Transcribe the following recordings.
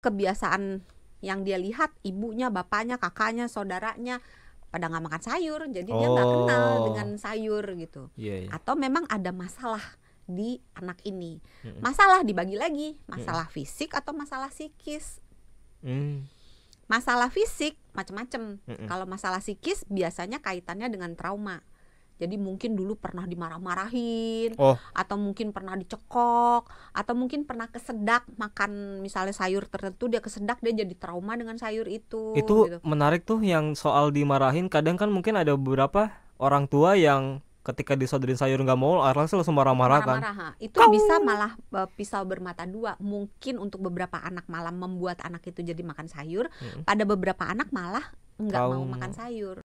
kebiasaan yang dia lihat ibunya, bapaknya, kakaknya, saudaranya pada nggak makan sayur, jadi dia nggak kenal dengan sayur gitu. Atau memang ada masalah di anak ini. Masalah dibagi lagi, masalah fisik atau masalah psikis. Masalah fisik macam-macam. Kalau masalah psikis biasanya kaitannya dengan trauma. Jadi mungkin dulu pernah dimarah-marahin, atau mungkin pernah dicekok, atau mungkin pernah kesedak makan misalnya sayur tertentu, dia kesedak, dia jadi trauma dengan sayur itu. Itu gitu. menarik tuh yang soal dimarahin. Kadang kan mungkin ada beberapa orang tua yang ketika disodorin sayur nggak mau, langsung marah-marah kan. Itu bisa malah pisau bermata dua. Mungkin untuk beberapa anak malah membuat anak itu jadi makan sayur, pada beberapa anak malah nggak mau makan sayur.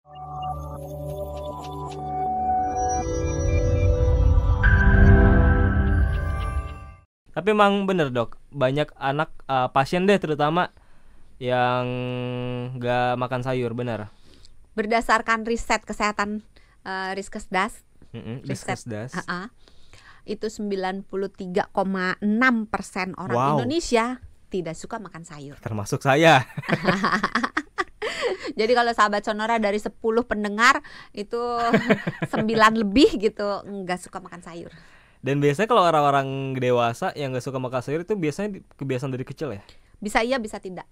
Tapi emang bener dok, banyak anak pasien deh terutama yang gak makan sayur, benar? Berdasarkan riset kesehatan Riskesdas, itu 93,6% orang Indonesia tidak suka makan sayur. Termasuk saya. Jadi kalau sahabat Sonora dari 10 pendengar itu 9 lebih gitu nggak suka makan sayur. Dan biasanya kalau orang-orang dewasa yang gak suka makan sayur itu biasanya kebiasaan dari kecil ya? Bisa iya, bisa tidak.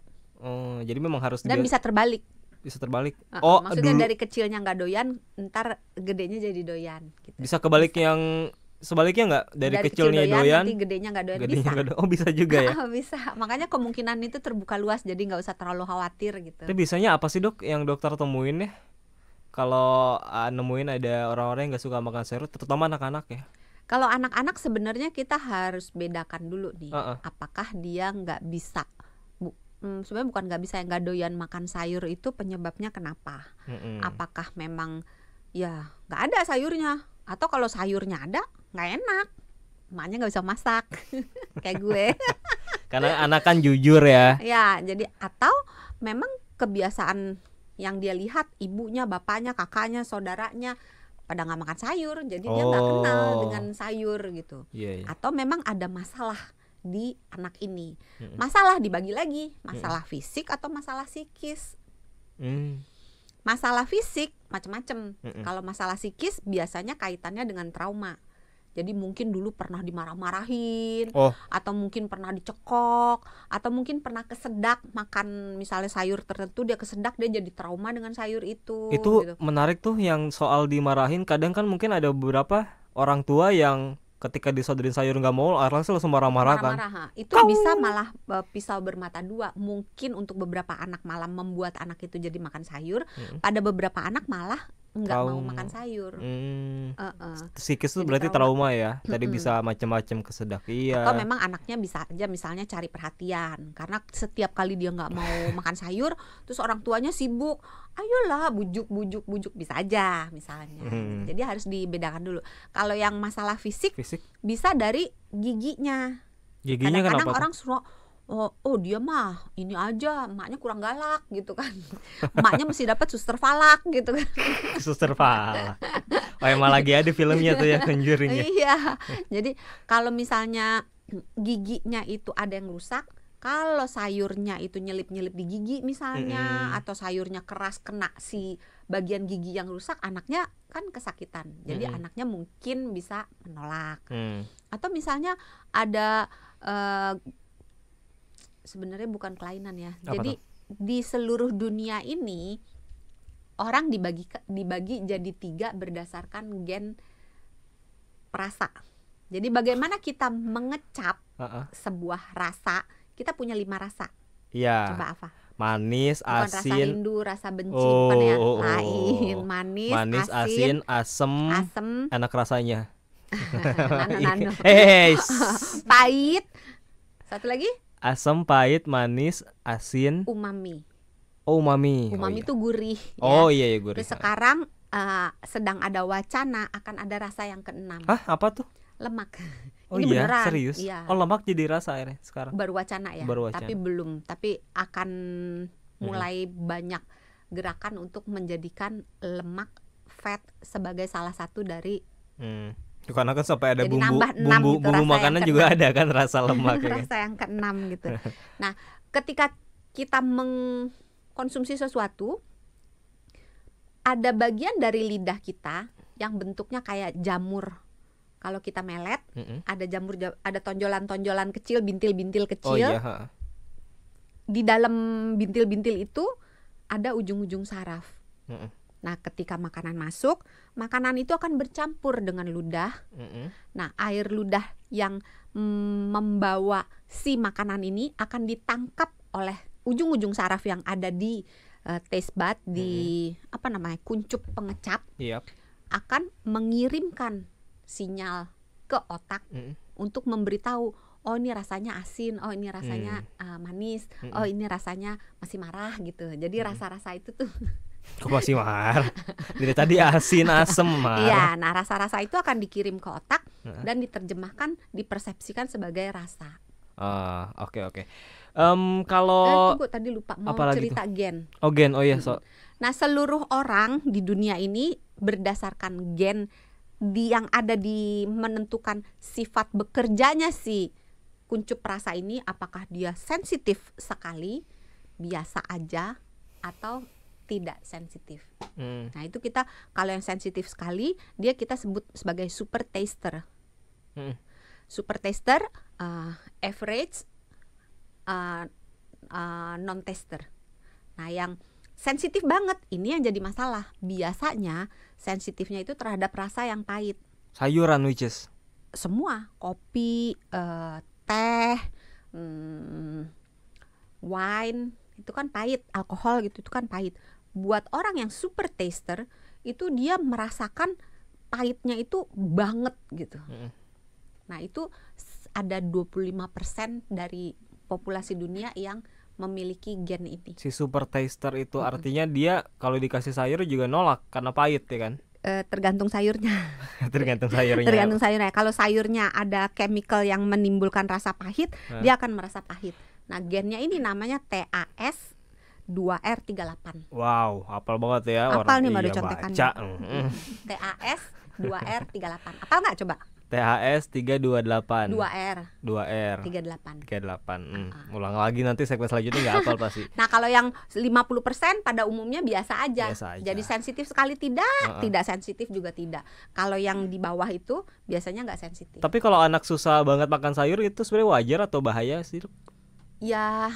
Jadi memang harus dan bisa terbalik. Bisa terbalik. Maksudnya dulu, dari kecilnya nggak doyan, ntar gedenya jadi doyan. Gitu. Bisa kebalik bisa. Yang sebaliknya nggak dari kecilnya doyan, nanti gedenya nggak doyan. Bisa. Bisa juga ya. Bisa. Makanya kemungkinan itu terbuka luas, jadi nggak usah terlalu khawatir gitu. Tapi biasanya apa sih dok yang dokter temuin ya? Kalau nemuin ada orang-orang yang nggak suka makan sayur, terutama anak-anak ya? Kalau anak-anak sebenarnya kita harus bedakan dulu nih, apakah dia nggak bisa. Sebenarnya bukan nggak bisa, yang nggak doyan makan sayur itu penyebabnya kenapa? Apakah memang ya nggak ada sayurnya, atau kalau sayurnya ada nggak enak, emaknya nggak bisa masak kayak gue. Karena anak kan jujur ya. Ya, jadi atau memang kebiasaan yang dia lihat ibunya, bapaknya, kakaknya, saudaranya pada nggak makan sayur, jadi dia nggak kenal dengan sayur gitu. Atau memang ada masalah di anak ini. Masalah dibagi lagi, masalah fisik atau masalah psikis. Masalah fisik macam-macam. Kalau masalah psikis biasanya kaitannya dengan trauma. Jadi mungkin dulu pernah dimarah-marahin, atau mungkin pernah dicekok, atau mungkin pernah kesedak makan misalnya sayur tertentu, dia kesedak, dia jadi trauma dengan sayur itu. Itu gitu. Menarik tuh yang soal dimarahin. Kadang kan mungkin ada beberapa orang tua yang ketika disodorin sayur nggak mau, langsung marah-marah kan. Itu bisa malah pisau bermata dua. Mungkin untuk beberapa anak malah membuat anak itu jadi makan sayur, pada beberapa anak malah nggak mau makan sayur. Psikis itu berarti trauma ya. Tadi bisa macam-macam kesedak. Atau memang anaknya bisa aja misalnya cari perhatian, karena setiap kali dia nggak mau makan sayur, terus orang tuanya sibuk, ayolah bujuk bisa aja misalnya. Jadi harus dibedakan dulu. Kalau yang masalah fisik bisa dari giginya. Kadang-kadang orang suruh, oh dia mah ini aja, emaknya kurang galak gitu kan. Emaknya mesti dapat suster falak gitu kan. Suster falak. Emang lagi ada filmnya tuh ya, Conjuring ya. Iya. Jadi kalau misalnya giginya itu ada yang rusak, kalau sayurnya itu nyelip-nyelip di gigi misalnya, atau sayurnya keras kena si bagian gigi yang rusak, anaknya kan kesakitan. Jadi anaknya mungkin bisa menolak. Atau misalnya ada sebenarnya bukan kelainan ya. Jadi di seluruh dunia ini orang dibagi jadi 3 berdasarkan gen rasa. Jadi bagaimana kita mengecap sebuah rasa, kita punya 5 rasa. Iya. Coba apa? Manis, bukan asin. Rasa rindu, rasa benci, bukan ya? Lain. Manis, asin, asem. Enak rasanya. Nano. Pahit. Satu lagi? Asam, pahit, manis, asin, umami. Umami itu gurih. Iya gurih. Terus sekarang sedang ada wacana akan ada rasa yang ke-6. Apa tuh? Lemak. Ini beneran. Serius? Iya. Lemak jadi rasa akhirnya sekarang. Baru wacana ya. Tapi belum. Tapi akan mulai banyak gerakan untuk menjadikan lemak, fat sebagai salah satu dari. Karena kan sampai ada bumbu makanan juga ada kan rasa lemak. Rasa yang ke-6 gitu. Nah, ketika kita mengkonsumsi sesuatu, ada bagian dari lidah kita yang bentuknya kayak jamur. Kalau kita melet, ada jamur, ada tonjolan-tonjolan kecil, bintil-bintil kecil. Oh iya. Di dalam bintil-bintil itu ada ujung-ujung saraf. Nah, ketika makanan masuk, makanan itu akan bercampur dengan ludah. Nah, air ludah yang membawa si makanan ini akan ditangkap oleh ujung-ujung saraf yang ada di taste bud, di kuncup pengecap. Akan mengirimkan sinyal ke otak untuk memberitahu, oh ini rasanya asin, oh ini rasanya manis, oh ini rasanya masih marah gitu. Jadi rasa-rasa itu tuh kok masih marah? Dari tadi asin, asem, marah. Iya, nah rasa-rasa itu akan dikirim ke otak dan diterjemahkan, dipersepsikan sebagai rasa. Oke. Kalau tunggu, tadi lupa mau cerita gen. Oh, gen. Oh iya, Nah, seluruh orang di dunia ini berdasarkan gen yang ada di menentukan sifat bekerjanya si kuncup rasa ini, apakah dia sensitif sekali, biasa aja, atau tidak sensitif. Nah, itu kita kalau yang sensitif sekali, dia kita sebut sebagai super taster. Super taster, average, non taster. Nah, yang sensitif banget ini yang jadi masalah. Biasanya sensitifnya itu terhadap rasa yang pahit. Sayuran, which is semua, kopi, teh, wine, itu kan pahit, alkohol gitu itu kan pahit. Buat orang yang super taster itu dia merasakan pahitnya itu banget gitu. Nah, itu ada 25% dari populasi dunia yang memiliki gen ini. Si super taster itu artinya dia kalau dikasih sayur juga nolak karena pahit ya kan? Tergantung sayurnya. Tergantung sayurnya. Tergantung sayurnya. Kalau sayurnya ada chemical yang menimbulkan rasa pahit, dia akan merasa pahit. Nah, gennya ini namanya TAS 2R38. Wow, hafal banget ya. Hafal nih baru contekannya. TAS 2R38. Hafal nggak coba? THS 328 2R 38. Ulang lagi nanti segmen selanjutnya nggak hafal pasti. Nah, kalau yang 50% pada umumnya biasa aja. Jadi sensitif sekali tidak, tidak sensitif juga tidak. Kalau yang di bawah itu biasanya nggak sensitif. Tapi kalau anak susah banget makan sayur itu sebenarnya wajar atau bahaya sih? Ya,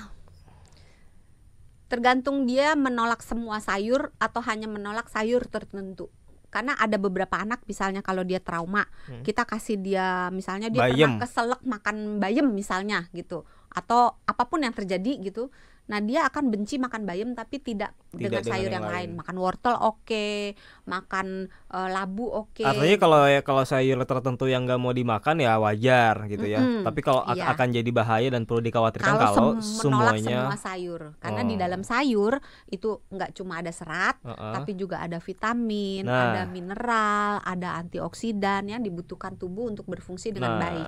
tergantung dia menolak semua sayur atau hanya menolak sayur tertentu. Karena ada beberapa anak misalnya kalau dia trauma, kita kasih dia misalnya dia pernah keselak makan bayam misalnya gitu, atau apapun yang terjadi gitu. Nah, dia akan benci makan bayam tapi tidak dengan sayur yang lain. Makan wortel oke, makan labu oke. Artinya kalau sayur tertentu yang nggak mau dimakan ya wajar gitu ya. Tapi kalau akan jadi bahaya dan perlu dikhawatirkan kalau semuanya semua sayur. Karena di dalam sayur itu nggak cuma ada serat, tapi juga ada vitamin, ada mineral, ada antioksidan yang dibutuhkan tubuh untuk berfungsi dengan baik.